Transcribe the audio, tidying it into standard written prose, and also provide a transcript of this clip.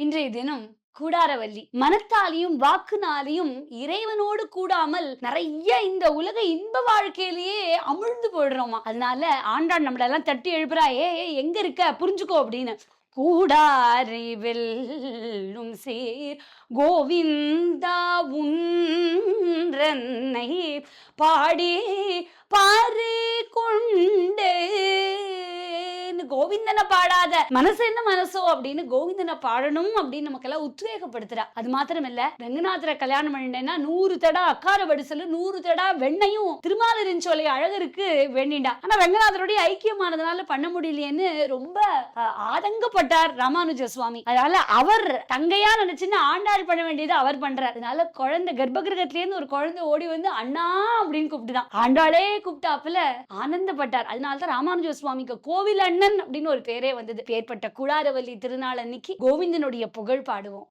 இன்றைய தினம் கூடாரவல்லி மனத்தாலையும் வாக்குனாலையும் இறைவனோடு கூடாமல் நிறைய இந்த உலக இன்ப வாழ்க்கையிலேயே அமிழ்ந்து போயிடுறோமா. அதனால ஆண்டாள் நம்மள எல்லாம் தட்டி எழுப்புறா, எங்க இருக்க புரிஞ்சுக்கோ அப்படின்னு. கூடாரை வெல்லும் சேர் கோவிந்தா உன்றன்னை பாடி பாரி கொண்டு கோவிந்தனை பாடாத மனசு என்ன மனசோ அப்படின்னு கோவிந்தனை பாடணும் அப்படின்னு நமக்கெல்லாம் உத்வேகப்படுத்துறா. அது மாத்திரம் இல்ல, ரங்கநாதரை கல்யாணம் பண்ணிட்டேன்னா 100 தடா அக்கார வடிசல் 100 தடா வெண்ணையும் திருமாலிருஞ்சோலை அழகருக்கு வேண்டிண்டா. ஆனா ரங்கநாதருடைய ஐக்கியமானதுனால பண்ண முடியலையேன்னு ரொம்ப ஆதங்கப்பட்டார் ராமானுஜ சுவாமி. அதனால அவர் தங்கையா நினைச்சுன்னு ஆண்டாள் பண்ண வேண்டியது அவர் பண்றார். அதனால குழந்தை கர்ப்பகிரகத்தில இருந்து ஒரு குழந்தை ஓடி வந்து அண்ணா அப்படின்னு கூப்பிட்டுதான். ஆண்டாளே கூப்பிட்டாப்புல ஆனந்தப்பட்டார். அதனாலதான் ராமானுஜ சுவாமிக்கு கோவில் அண்ணன் அப்படின்னு ஒரு பேரே வந்தது. ஏற்பட்ட குடாரவல்லி திருநாள் அன்னைக்கு கோவிந்தனுடைய புகழ் பாடுவோம்.